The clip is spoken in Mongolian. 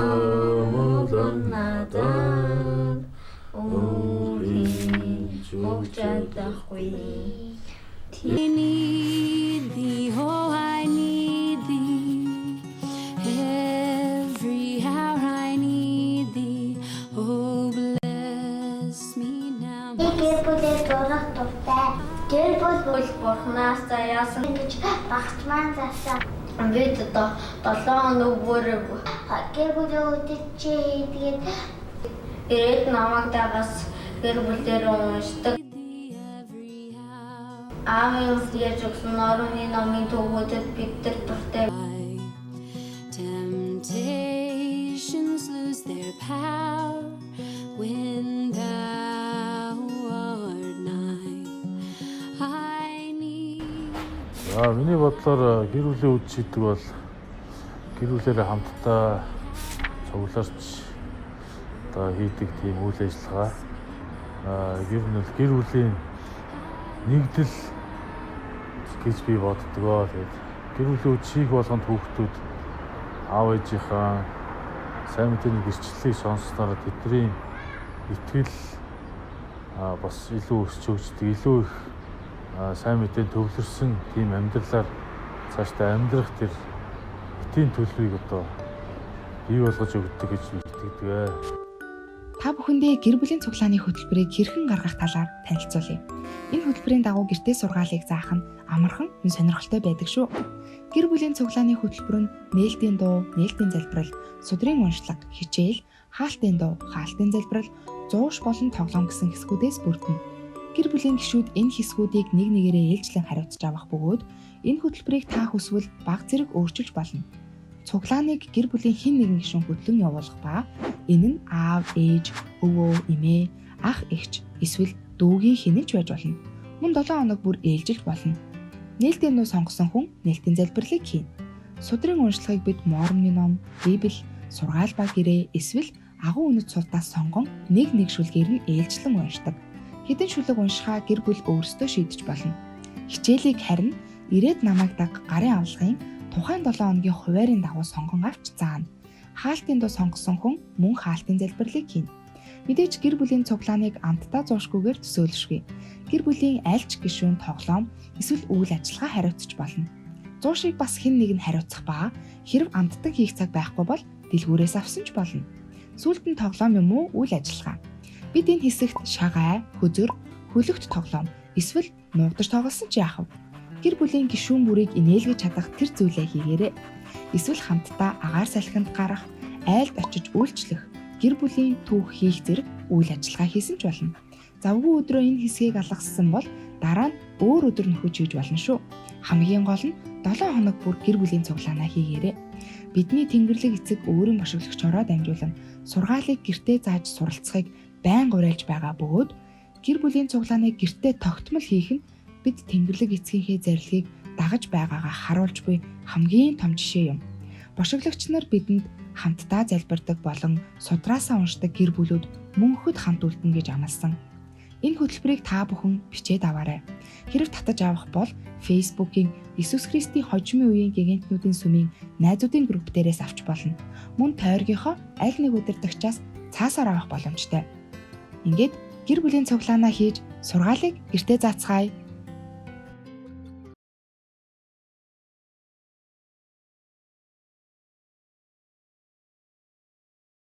Амулан надад өөрийн зүгжадахгүй. I need thee, oh I need thee. Every hour I need thee. Oh bless me now. Гэр бүлээ дурах дуртай. Гэр бүл Бурхнаас заяасан гэж багч маань заасан. бид 7 хоног бүр Гэр бүлээ үдчээ тэгээд ирээд намайг дагаас гэр бүлээр уншдаг. Every hour Аавын ярьж өгсөн норны номын төвүүдэд бид нар дуртай. temptations lose their power when thou art nigh. I need. Миний бодлоор гэр бүлийн үд шийдэг бол гэр бүлээрээ хамтдаа цугларч хийдэг тийм үйл ажиллагаа. Гэр бүлийн нэгдэл гэж би боддгоо. Тэгээд гэр бүлийн үд шийх болгонд хүүхдүүд аав ээжийнхаа сайн мэдээний гэрчлэлийг сонссноор тэдний итгэл бас илүү өсч өгчдөг, илүү их сайн мэдээнд төвлөрсөн тийм амьдралаар цаашдаа амьдрах тэр эдийн төлөвийг одоо бий болгож өгдөг гэж итгэдэг. Та бүхэндээ гэр бүлийн цуглааны хөтөлбөрийг хэрхэн гаргах талаар танилцуулъя. Энэ хөтөлбөрийн дагуу гэртээ сургаалыг заах нь амархан, сонирхолтой байдаг шүү. Гэр бүлийн цуглааны хөтөлбөр нь нээлтийн дуу, нээлтийн залбирал, судрын уншлага, хичээл, хаалтын дуу, хаалтын залбирал, зууш болон тоглоом гэсэн хэсгүүдээс бүрдэнэ. Гэр бүлийн гишүүд энэ хэсгүүдийг нэг нэгээрээ ээлжлэн хариуцж авах бөгөөд энэ хөтөлбөрийг та хүсвэл бага зэрэг өөрчилж болно. Цуглааныг гэр бүлийн хэн нэгэн гишүүн хөтлөн явуулах ба энэ нь аав, ээж, өвөө, эмээ, ах, эгч эсвэл дүүгийн хинэж байж болно. Мөн 7 хоног бүр ээлжилж болно. Нээлтийн дуу сонгосон хүн нээлтийн залбирлыг хийнэ. Судрын уншлагыг бид Мормоны ном, Библи, сургаал ба гэрээ эсвэл агуу үнэт суртаас сонгон нэг шүлгээр нь ээлжлэн уншдаг. Хэдэн шүлэг уншихаа гэр бүл өөрсдөө шийдэж болно. Хичээлийг харин ирээд намайг даг гарын авлагын тухайн 7 хоногийн хуваарийн дагуу сонгон авч заана. Хаалтын дуу сонгосон хүн мөн хаалтын залбирлыг хийнэ. Мэдээж гэр бүлийн цуглааныг амтдаа зуушгүйгээр төсөөлшгүй. Гэр бүлийн альч гишүүн тоглоом эсвэл үйл ажиллагаа хариуцж болно. Зуушийг бас хэн нэг нь хариуцах ба хэрв амтдаг хийх цаг байхгүй бол дэлгүүрээс авсан ч болно. Сүүлд нь тоглоом юм уу үйл ажиллагаа. Бид энэ хэсэгт шагаа, хөзөр, хөлөгт тоглоом эсвэл нуугдаж тоглосон ч яах вэ? Гэр бүлийн гишүүн бүрийг инээлгэж чадах тэр зүйлээ хийгээрэй. Эсвэл хамтдаа агаар салхинд гарах, айлд очиж үйлчлэх, гэр бүлийн түүх хийх зэрэг үйл ажиллагаа хийсэн ч болно. Завгүй өдрөө энэ хэсгийг алгассан бол дараа нь өөр өдөр нөхөж хийж болно шүү. Хамгийн гол нь 7 хоног бүр гэр бүлийн цуглаанаа хийгээрэй. Бидний Тэнгэрлэг эцэг өөрийн бошиглогчороо дамжуулан сургаалыг гэртээ зааж суралцахыг байнга уриалж байгаа бөгөөд гэр бүлийн цуглааныг гэртээ тогтмол хийх нь бид Тэнгэрлэг эцгийнхээ зарилыг дагаж байгаагаа харуулж буй хамгийн том жишээ юм. Бошиглогч нар бидэнд хамтдаа залбирдаг болон судраасаа уншдаг гэр бүлүүд мөнхөд хамт үлдэнэ гэж амласан. Энэ хөтөлбөрийг та бүхэн бичээд аваарай. Хэрв татаж авах бол Facebook-ийн Иесус Христийн хожимын үеийн гигантнуудын сүмийн найзуудын групп дээрээс авч болно. Мөн тойргийнхоо аль нэг удирдагчаас цаасаар авах боломжтой. Ингээд гэр бүлийн цуглаанаа хийж сургаалыг гэртээ заацгаая.